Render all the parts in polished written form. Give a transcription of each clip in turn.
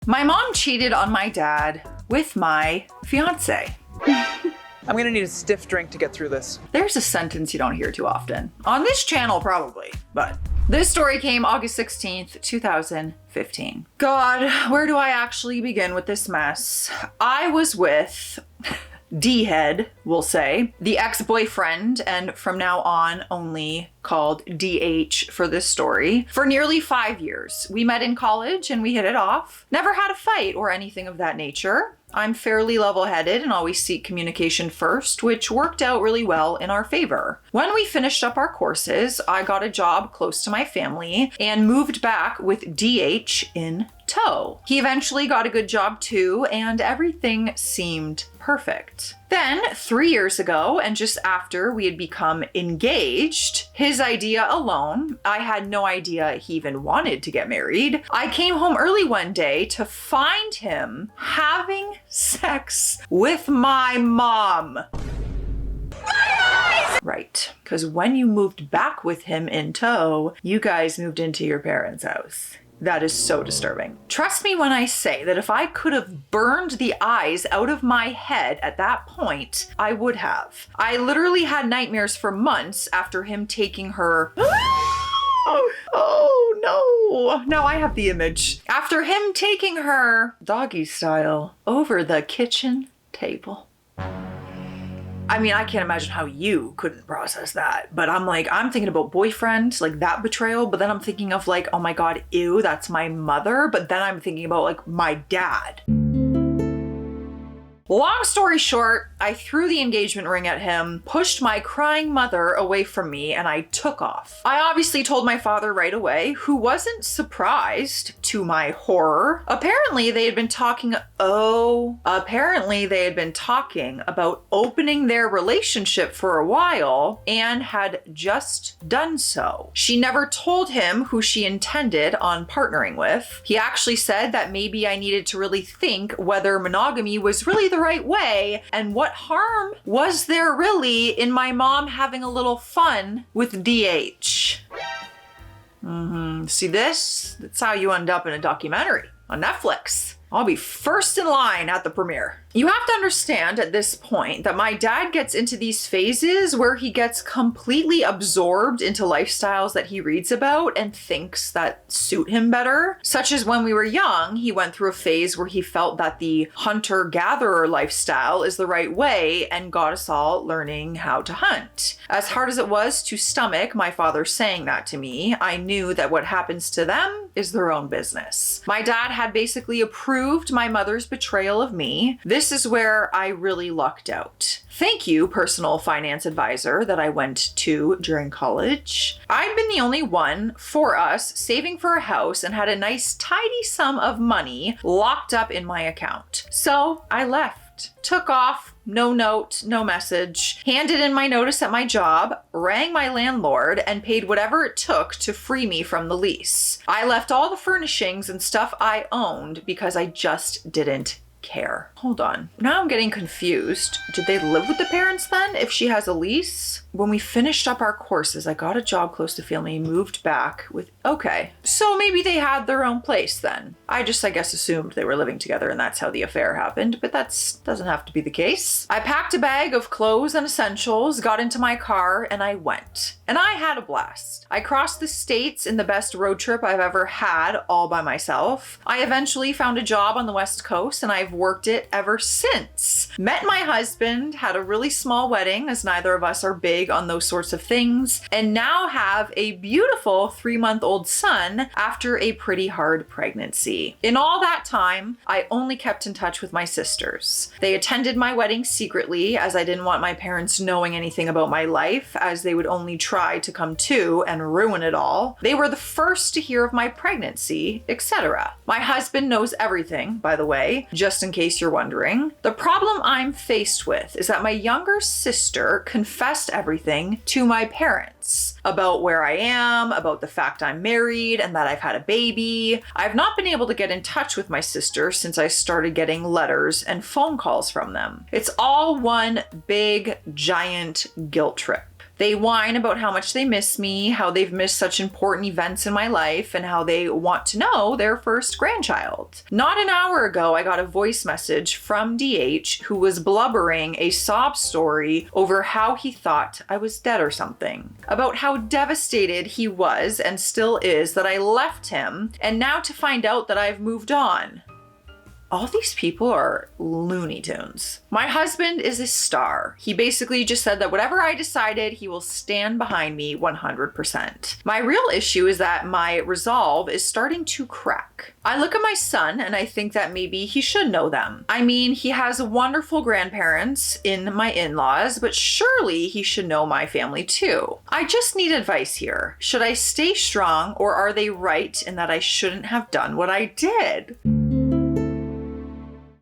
My mom cheated on my dad with my fiance. I'm gonna need a stiff drink to get through this. There's a sentence you don't hear too often. On this channel, probably, but this story came August 16th, 2015. God, where do I actually begin with this mess? I was with D-head, we'll say, the ex-boyfriend, and from now on only called DH for this story, for nearly 5 years. We met in college and we hit it off. Never had a fight or anything of that nature. I'm fairly level-headed and always seek communication first, which worked out really well in our favor. When we finished up our courses, I got a job close to my family and moved back with DH in tow. He eventually got a good job too, and everything seemed perfect. Then, 3 years ago, and just after we had become engaged, his idea alone, I had no idea he even wanted to get married. I came home early one day to find him having sex with my mom. Right, because when you moved back with him in tow, you guys moved into your parents' house. That is so disturbing. Trust me when I say that if I could have burned the eyes out of my head at that point, I would have. I literally had nightmares for months after him taking her. Oh no. Now I have the image. After him taking her doggy style over the kitchen table. I mean, I can't imagine how you couldn't process that, but I'm thinking about boyfriend, like that betrayal, but then I'm thinking of like, oh my God, ew, that's my mother. But then I'm thinking about like my dad. Long story short, I threw the engagement ring at him, pushed my crying mother away from me, and I took off. I obviously told my father right away, who wasn't surprised to my horror. Apparently they had been talking about opening their relationship for a while and had just done so. She never told him who she intended on partnering with. He actually said that maybe I needed to really think whether monogamy was really the right way, and what harm was there really in my mom having a little fun with DH. See this? That's how you end up in a documentary on Netflix. I'll be first in line at the premiere. You have to understand at this point that my dad gets into these phases where he gets completely absorbed into lifestyles that he reads about and thinks that suit him better. Such as when we were young, he went through a phase where he felt that the hunter-gatherer lifestyle is the right way and got us all learning how to hunt. As hard as it was to stomach my father saying that to me, I knew that what happens to them is their own business. My dad had basically approved my mother's betrayal of me. This is where I really lucked out. Thank you, personal finance advisor that I went to during college. I'd been the only one for us saving for a house and had a nice tidy sum of money locked up in my account. So I left, took off, no note, no message, handed in my notice at my job, rang my landlord, and paid whatever it took to free me from the lease. I left all the furnishings and stuff I owned because I just didn't care. Hold on. Now I'm getting confused. Did they live with the parents then if she has a lease? When we finished up our courses, I got a job close to family, moved back with, okay. So maybe they had their own place then. I guess assumed they were living together and that's how the affair happened, but that doesn't have to be the case. I packed a bag of clothes and essentials, got into my car, and I went. And I had a blast. I crossed the states in the best road trip I've ever had all by myself. I eventually found a job on the West Coast and I've worked it ever since. Met my husband, had a really small wedding as neither of us are big on those sorts of things, and now have a beautiful 3-month-old son after a pretty hard pregnancy. In all that time, I only kept in touch with my sisters. They attended my wedding secretly as I didn't want my parents knowing anything about my life, as they would only try to come to and ruin it all. They were the first to hear of my pregnancy, etc. My husband knows everything, by the way, just in case you're wondering. The problem I'm faced with is that my younger sister confessed everything to my parents about where I am, about the fact I'm married and that I've had a baby. I've not been able to get in touch with my sister since I started getting letters and phone calls from them. It's all one big, giant guilt trip. They whine about how much they miss me, how they've missed such important events in my life, and how they want to know their first grandchild. Not an hour ago, I got a voice message from DH who was blubbering a sob story over how he thought I was dead or something, about how devastated he was and still is that I left him, and now to find out that I've moved on. All these people are Looney Tunes. My husband is a star. He basically just said that whatever I decided, he will stand behind me 100%. My real issue is that my resolve is starting to crack. I look at my son and I think that maybe he should know them. I mean, he has wonderful grandparents in my in-laws, but surely he should know my family too. I just need advice here. Should I stay strong, or are they right in that I shouldn't have done what I did?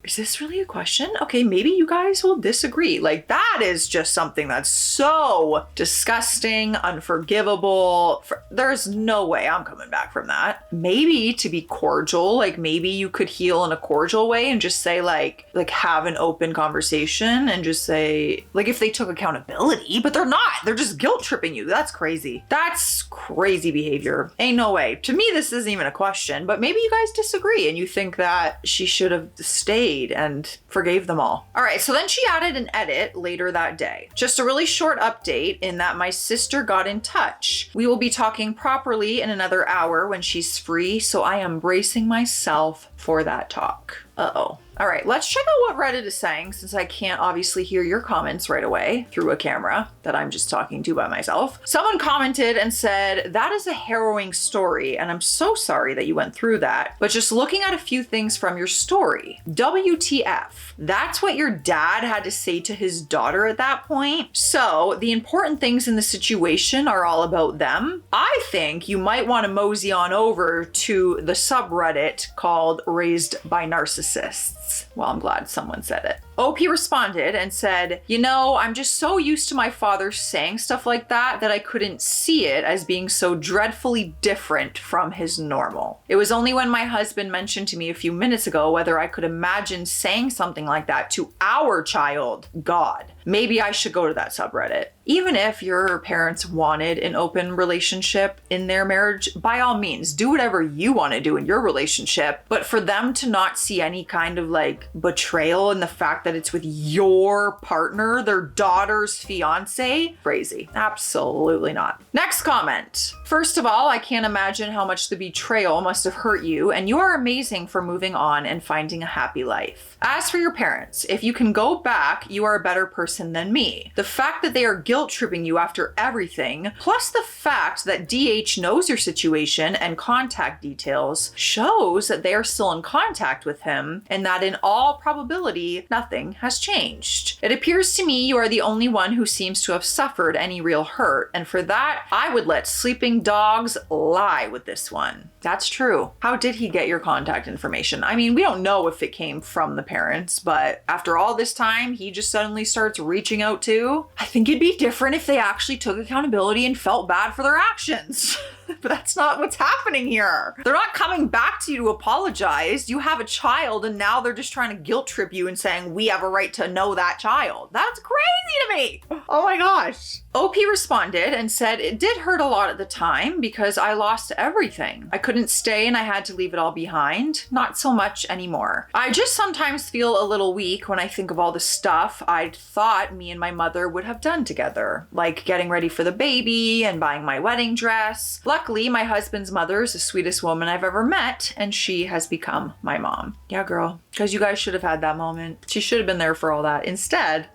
Is this really a question? Okay, maybe you guys will disagree. Like, that is just something that's so disgusting, unforgivable. There's no way I'm coming back from that. Maybe to be cordial, like maybe you could heal in a cordial way and just say like have an open conversation and just say, like, if they took accountability, but they're not. They're just guilt tripping you. That's crazy. That's crazy behavior. Ain't no way. To me, this isn't even a question, but maybe you guys disagree and you think that she should have stayed and forgave them all. All right, so then she added an edit later that day. Just a really short update in that my sister got in touch. We will be talking properly in another hour when she's free, so I am bracing myself for that talk. Uh-oh. All right, let's check out what Reddit is saying, since I can't obviously hear your comments right away through a camera that I'm just talking to by myself. Someone commented and said, that is a harrowing story, and I'm so sorry that you went through that, but just looking at a few things from your story. WTF. That's what your dad had to say to his daughter at that point? So the important things in the situation are all about them? I think you might want to mosey on over to the subreddit called Raised by Narcissists. Well, I'm glad someone said it. OP responded and said, you know, I'm just so used to my father saying stuff like that I couldn't see it as being so dreadfully different from his normal. It was only when my husband mentioned to me a few minutes ago whether I could imagine saying something like that to our child. God, maybe I should go to that subreddit. Even if your parents wanted an open relationship in their marriage, by all means, do whatever you want to do in your relationship. But for them to not see any kind of like betrayal in the fact that it's with your partner, their daughter's fiance, crazy. Absolutely not. Next comment. First of all, I can't imagine how much the betrayal must have hurt you, and you are amazing for moving on and finding a happy life. As for your parents, if you can go back, you are a better person than me. The fact that they are guilt tripping you after everything, plus the fact that DH knows your situation and contact details, shows that they are still in contact with him and that in all probability, nothing has changed. It appears to me you are the only one who seems to have suffered any real hurt, and for that, I would let sleeping dogs lie with this one. That's true. How did he get your contact information? I mean, we don't know if it came from the parents, but after all this time, he just suddenly starts reaching out too. I think it'd be different if they actually took accountability and felt bad for their actions. But that's not what's happening here. They're not coming back to you to apologize. You have a child and now they're just trying to guilt trip you and saying, we have a right to know that child. That's crazy to me. Oh my gosh. OP responded and said, it did hurt a lot at the time because I lost everything. I couldn't stay and I had to leave it all behind. Not so much anymore. I just sometimes feel a little weak when I think of all the stuff I thought me and my mother would have done together, like getting ready for the baby and buying my wedding dress. Luckily, my husband's mother is the sweetest woman I've ever met, and she has become my mom. Yeah, girl, because you guys should have had that moment. She should have been there for all that. Instead,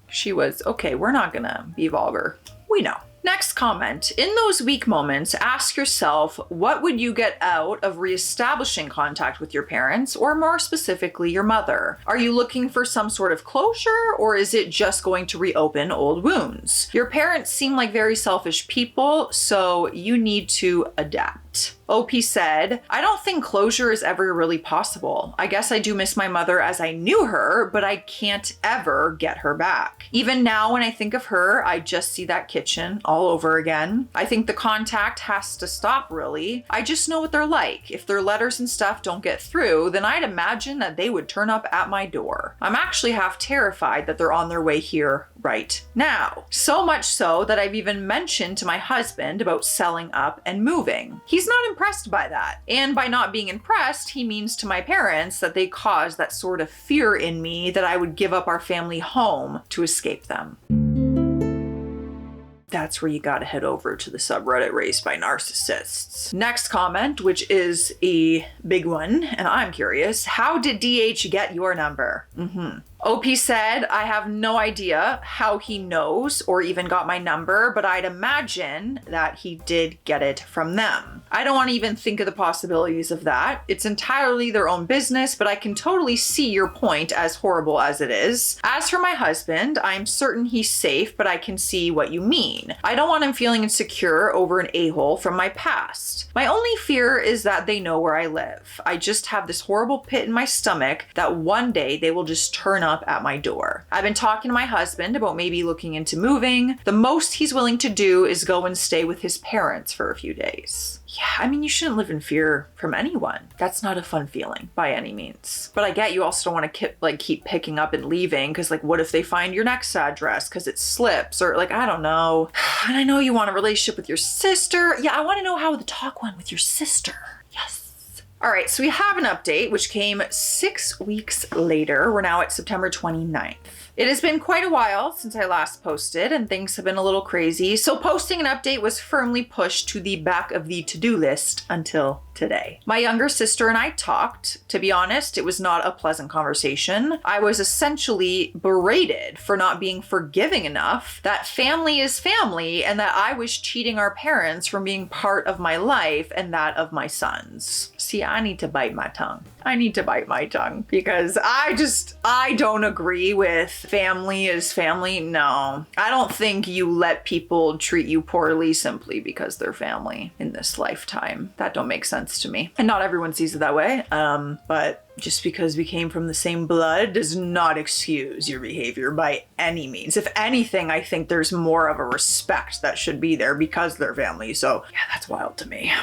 she was, okay, we're not gonna be vulgar. We know. Next comment. In those weak moments, ask yourself, what would you get out of reestablishing contact with your parents, or more specifically, your mother? Are you looking for some sort of closure, or is it just going to reopen old wounds? Your parents seem like very selfish people, so you need to adapt. point. OP said, I don't think closure is ever really possible. I guess I do miss my mother as I knew her, but I can't ever get her back. Even now when I think of her, I just see that kitchen all over again. I think the contact has to stop really. I just know what they're like. If their letters and stuff don't get through, then I'd imagine that they would turn up at my door. I'm actually half terrified that they're on their way here right now. So much so that I've even mentioned to my husband about selling up and moving. He's not impressed by that. And by not being impressed, he means to my parents that they caused that sort of fear in me that I would give up our family home to escape them. That's where you gotta head over to the subreddit raised by narcissists. Next comment, which is a big one, and I'm curious, how did DH get your number? OP said, I have no idea how he knows or even got my number, but I'd imagine that he did get it from them. I don't want to even think of the possibilities of that. It's entirely their own business, but I can totally see your point, as horrible as it is. As for my husband, I'm certain he's safe, but I can see what you mean. I don't want him feeling insecure over an a-hole from my past. My only fear is that they know where I live. I just have this horrible pit in my stomach that one day they will just turn up at my door. I've been talking to my husband about maybe looking into moving. The most he's willing to do is go and stay with his parents for a few days. Yeah, I mean, you shouldn't live in fear from anyone. That's not a fun feeling by any means. But I get you also don't want to keep picking up and leaving because what if they find your next address because it slips or I don't know. And I know you want a relationship with your sister. Yeah, I want to know how the talk went with your sister. Yes. All right, so we have an update which came 6 weeks later. We're now at September 29th. It has been quite a while since I last posted and things have been a little crazy, so posting an update was firmly pushed to the back of the to-do list until today. My younger sister and I talked. To be honest, it was not a pleasant conversation. I was essentially berated for not being forgiving enough, that family is family, and that I was cheating our parents from being part of my life and that of my sons. See, I need to bite my tongue. I need to bite my tongue because I don't agree with family is family. No, I don't think you let people treat you poorly simply because they're family in this lifetime. That don't make sense to me. And not everyone sees it that way. But just because we came from the same blood does not excuse your behavior by any means. If anything, I think there's more of a respect that should be there because they're family. So yeah, that's wild to me.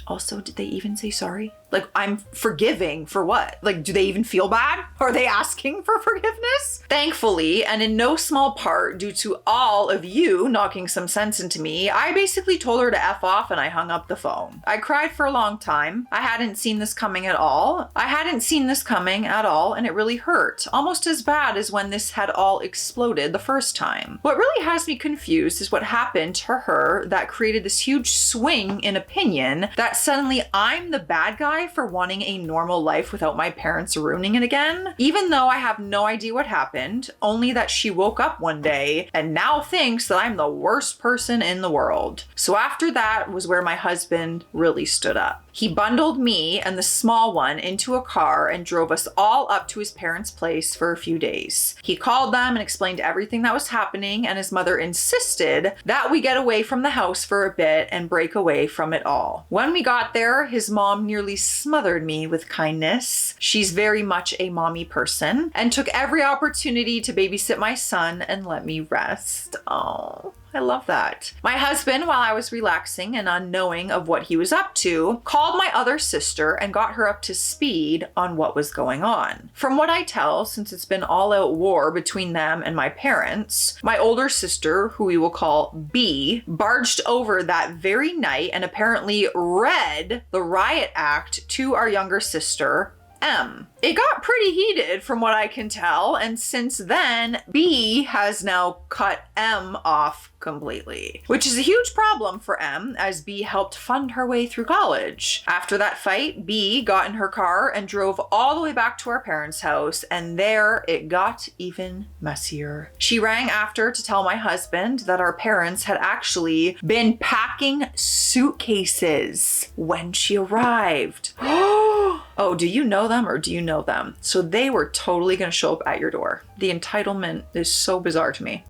Also, did they even say sorry? I'm forgiving for what? Do they even feel bad? Are they asking for forgiveness? Thankfully, and in no small part due to all of you knocking some sense into me, I basically told her to F off and I hung up the phone. I cried for a long time. I hadn't seen this coming at all. And it really hurt. Almost as bad as when this had all exploded the first time. What really has me confused is what happened to her that created this huge swing in opinion that suddenly I'm the bad guy for wanting a normal life without my parents ruining it again. Even though I have no idea what happened, only that she woke up one day and now thinks that I'm the worst person in the world. So after that was where my husband really stood up. He bundled me and the small one into a car and drove us all up to his parents' place for a few days. He called them and explained everything that was happening, and his mother insisted that we get away from the house for a bit and break away from it all. When we got there, his mom nearly smothered me with kindness. She's very much a mommy person and took every opportunity to babysit my son and let me rest. Oh, I love that. My husband, while I was relaxing and unknowing of what he was up to, called my other sister and got her up to speed on what was going on. From what I tell, since it's been all-out war between them and my parents, my older sister, who we will call B, barged over that very night and apparently read the riot act to our younger sister, M. It got pretty heated from what I can tell, and since then, B has now cut M off completely, which is a huge problem for M as B helped fund her way through college. After that fight, B got in her car and drove all the way back to our parents' house, and there it got even messier. She rang after to tell my husband that our parents had actually been packing suitcases when she arrived. Oh, do you know them or do you know them? So they were totally gonna show up at your door. The entitlement is so bizarre to me.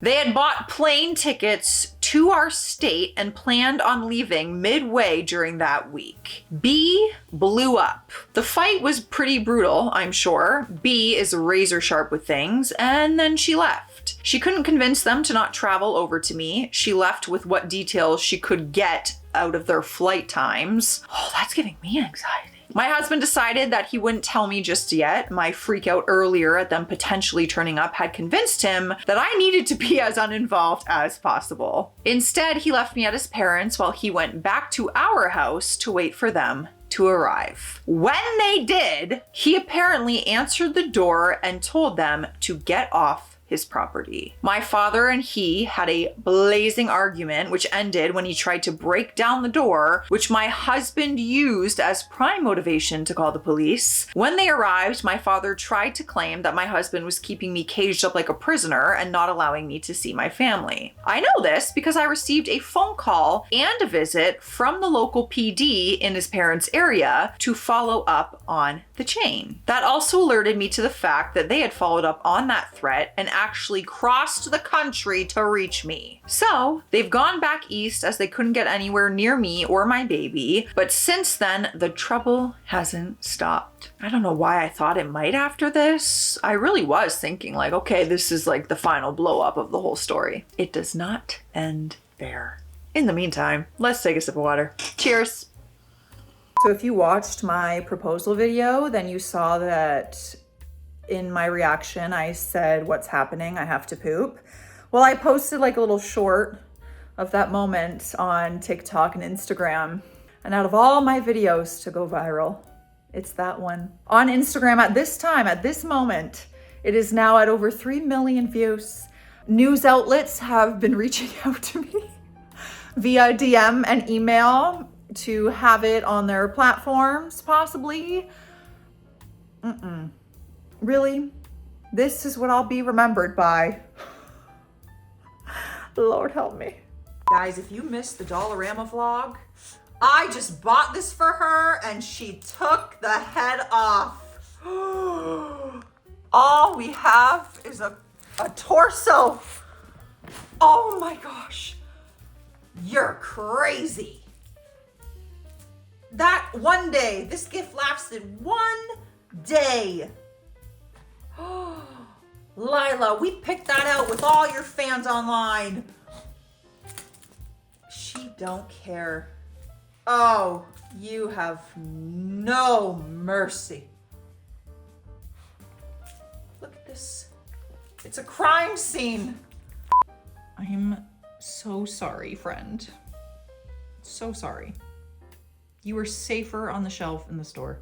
They had bought plane tickets to our state and planned on leaving midway during that week. B blew up. The fight was pretty brutal, I'm sure. B is razor sharp with things, and then she left. She couldn't convince them to not travel over to me. She left with what details she could get out of their flight times. Oh, that's giving me anxiety. My husband decided that he wouldn't tell me just yet. My freak out earlier at them potentially turning up had convinced him that I needed to be as uninvolved as possible. Instead, he left me at his parents' while he went back to our house to wait for them to arrive. When they did, he apparently answered the door and told them to get off his property. My father and he had a blazing argument, which ended when he tried to break down the door, which my husband used as prime motivation to call the police. When they arrived, my father tried to claim that my husband was keeping me caged up like a prisoner and not allowing me to see my family. I know this because I received a phone call and a visit from the local PD in his parents' area to follow up on the chain. That also alerted me to the fact that they had followed up on that threat and actually crossed the country to reach me. So they've gone back east as they couldn't get anywhere near me or my baby, but since then the trouble hasn't stopped. I don't know why I thought it might after this. I really was thinking like, okay, this is like the final blow up of the whole story. It does not end there. In the meantime, let's take a sip of water. Cheers. So if you watched my proposal video, then you saw that in my reaction, I said, "What's happening? I have to poop." Well, I posted like a little short of that moment on TikTok and Instagram. And out of all my videos to go viral, it's that one. On Instagram at this time, at this moment, it is now at over 3 million views. News outlets have been reaching out to me via DM and email to have it on their platforms, possibly. Really? This is what I'll be remembered by. Lord help me. Guys, if you missed the Dollarama vlog, I just bought this for her and she took the head off. All we have is a torso. Oh my gosh. You're crazy. That one day, this gift lasted one day. Lila, we picked that out with all your fans online. She don't care. Oh, you have no mercy. Look at this. It's a crime scene. I'm so sorry, friend. So sorry. You were safer on the shelf in the store.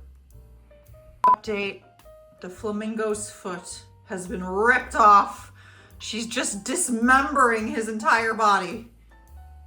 Update. The flamingo's foot has been ripped off. She's just dismembering his entire body.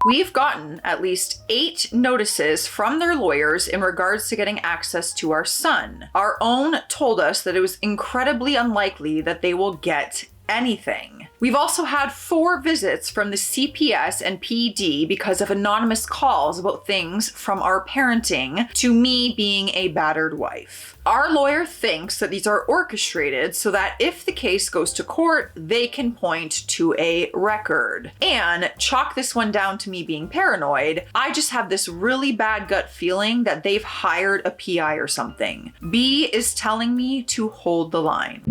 We've gotten at least 8 notices from their lawyers in regards to getting access to our son. Our own told us that it was incredibly unlikely that they will get anything. We've also had 4 visits from the CPS and PD because of anonymous calls about things from our parenting to me being a battered wife. Our lawyer thinks that these are orchestrated so that if the case goes to court, they can point to a record. And chalk this one down to me being paranoid. I just have this really bad gut feeling that they've hired a PI or something. B is telling me to hold the line.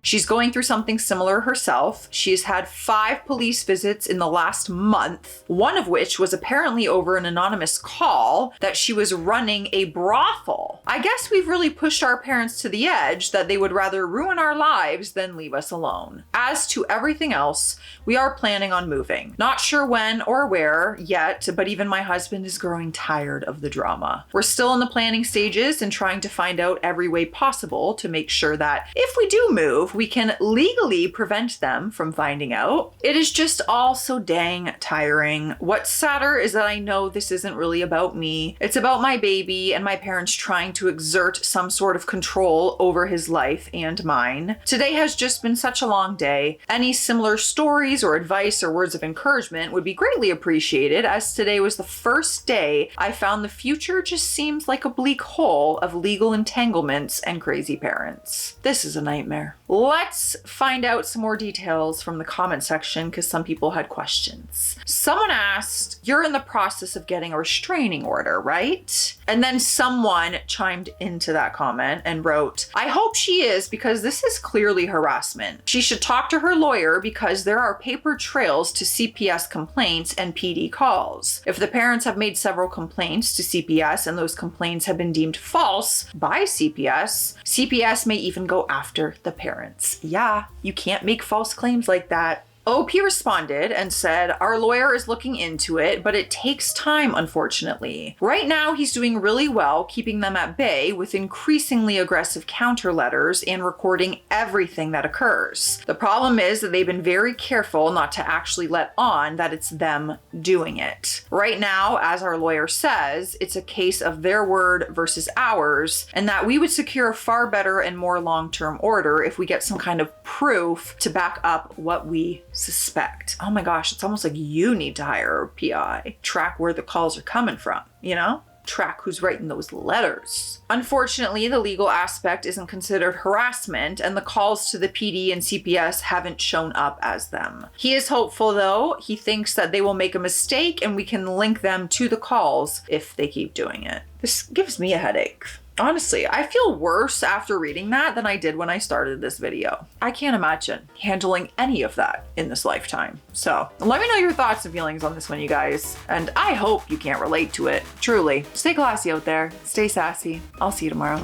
She's going through something similar herself. She's had 5 police visits in the last month, one of which was apparently over an anonymous call that she was running a brothel. I guess we've really pushed our parents to the edge that they would rather ruin our lives than leave us alone. As to everything else, we are planning on moving. Not sure when or where yet, but even my husband is growing tired of the drama. We're still in the planning stages and trying to find out every way possible to make sure that if we do move, we can legally prevent them from finding out. It is just all so dang tiring. What's sadder is that I know this isn't really about me. It's about my baby and my parents trying to exert some sort of control over his life and mine. Today has just been such a long day. Any similar stories or advice or words of encouragement would be greatly appreciated, as today was the first day I found the future just seems like a bleak hole of legal entanglements and crazy parents. This is a nightmare. Let's find out some more details from the comment section because some people had questions. Someone asked, you're in the process of getting a restraining order, right? And then someone chimed into that comment and wrote, I hope she is because this is clearly harassment. She should talk to her lawyer because there are paper trails to CPS complaints and PD calls. If the parents have made several complaints to CPS and those complaints have been deemed false by CPS, CPS may even go after the parents. Yeah, you can't make false claims like that. OP responded and said, our lawyer is looking into it, but it takes time, unfortunately. Right now, he's doing really well keeping them at bay with increasingly aggressive counter letters and recording everything that occurs. The problem is that they've been very careful not to actually let on that it's them doing it. Right now, as our lawyer says, it's a case of their word versus ours, and that we would secure a far better and more long-term order if we get some kind of proof to back up what we suspect. Oh my gosh, it's almost like you need to hire a PI. Track where the calls are coming from, you know? Track who's writing those letters. Unfortunately, the legal aspect isn't considered harassment, and the calls to the PD and CPS haven't shown up as them. He is hopeful though. He thinks that they will make a mistake and we can link them to the calls if they keep doing it. This gives me a headache. Honestly, I feel worse after reading that than I did when I started this video. I can't imagine handling any of that in this lifetime. So let me know your thoughts and feelings on this one, you guys. And I hope you can't relate to it. Truly, stay classy out there. Stay sassy. I'll see you tomorrow.